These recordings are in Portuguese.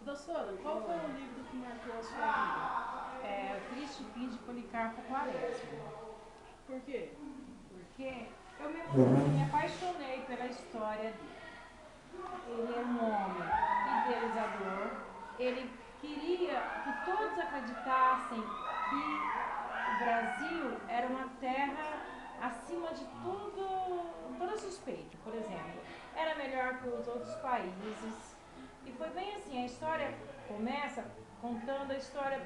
Professora, qual foi o livro que marcou a sua vida? É O Triste Fim de Policarpo Quaresma. Por quê? Porque eu me apaixonei pela história dele. Ele era um homem idealizador, ele queria que todos acreditassem que o Brasil era uma terra acima de tudo, toda suspeita, por exemplo. Era melhor que os outros países. E foi bem assim, a história começa contando a história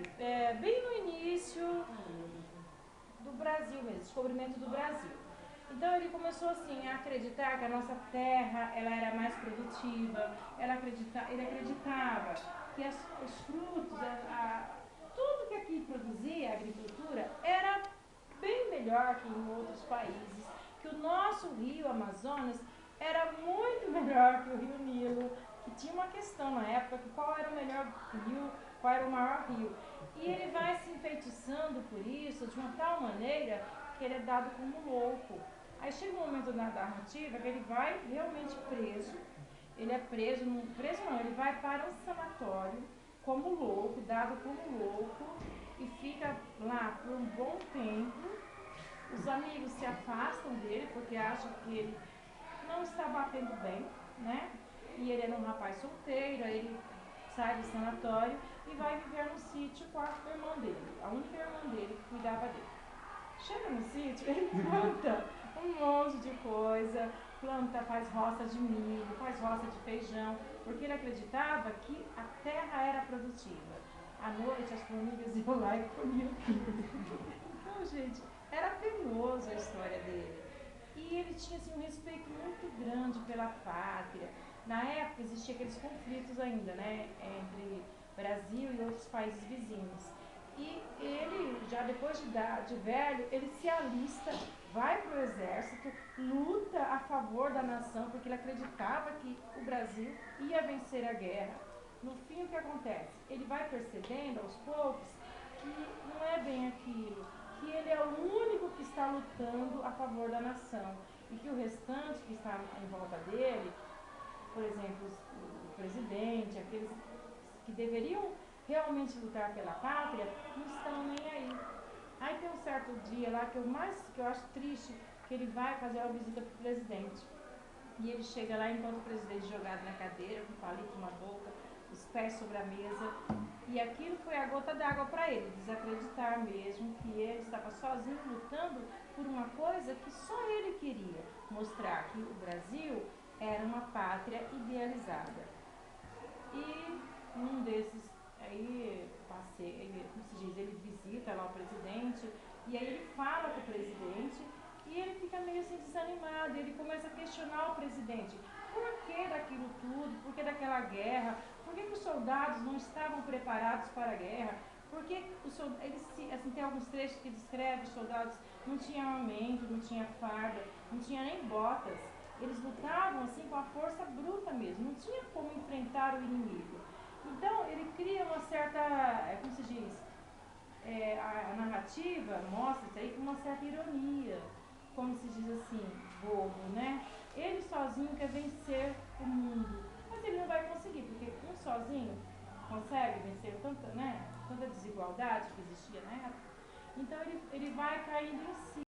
bem no início do Brasil mesmo, descobrimento do Brasil. Então ele começou assim a acreditar que a nossa terra ela era mais produtiva, ele acreditava que os frutos, tudo que aqui produzia, a agricultura, era bem melhor que em outros países, que o nosso rio Amazonas era muito melhor que o rio Nilo, que tinha uma questão na época que qual era o melhor rio, qual era o maior rio. E ele vai se enfeitiçando por isso de uma tal maneira que ele é dado como louco. Aí chega um momento na narrativa que ele vai realmente preso. Ele é preso, preso não, ele vai para um sanatório como louco, dado como louco, e fica lá por um bom tempo. Os amigos se afastam dele porque acham que ele não está batendo bem, né? E ele era um rapaz solteiro, aí ele sai do sanatório e vai viver no sítio com a irmã dele, a única irmã dele que cuidava dele. Chega no sítio, ele planta um monte de coisa, planta, faz roça de milho, faz roça de feijão, porque ele acreditava que a terra era produtiva. À noite as formigas iam lá e comiam tudo. Então, gente, era penoso a história dele. E ele tinha assim, um respeito muito grande pela pátria. Na época existiam aqueles conflitos ainda, né, entre Brasil e outros países vizinhos. E ele, já depois de velho, ele se alista, vai para o exército, luta a favor da nação, porque ele acreditava que o Brasil ia vencer a guerra. No fim, o que acontece? Ele vai percebendo aos poucos que não é bem aquilo, que ele é o único que está lutando a favor da nação e que o restante que está em volta dele, por exemplo, o presidente, aqueles que deveriam realmente lutar pela pátria, não estão nem aí. Aí tem um certo dia lá que eu acho triste, que ele vai fazer uma visita para o presidente. E ele chega lá e encontra o presidente jogado na cadeira, com palito na boca, os pés sobre a mesa. E aquilo foi a gota d'água para ele, desacreditar mesmo que ele estava sozinho lutando por uma coisa que só ele queria, mostrar que o Brasil era uma pátria idealizada. E num desses, aí como se diz, ele visita lá o presidente, e aí ele fala com o presidente, e ele fica meio assim desanimado, ele começa a questionar o presidente. Por que daquilo tudo? Por que daquela guerra? Por que os soldados não estavam preparados para a guerra? Porque assim, tem alguns trechos que descreve os soldados não tinham armamento, não tinha farda, não tinha nem botas. Eles lutavam assim com a força bruta mesmo, não tinha como enfrentar o inimigo. Então ele cria uma certa, como se diz, a narrativa mostra isso aí com uma certa ironia, como se diz assim, bobo, né? Ele sozinho quer vencer o mundo, mas ele não vai conseguir, porque um sozinho consegue vencer tanta, né, tanta desigualdade que existia na época. Então ele vai caindo em si.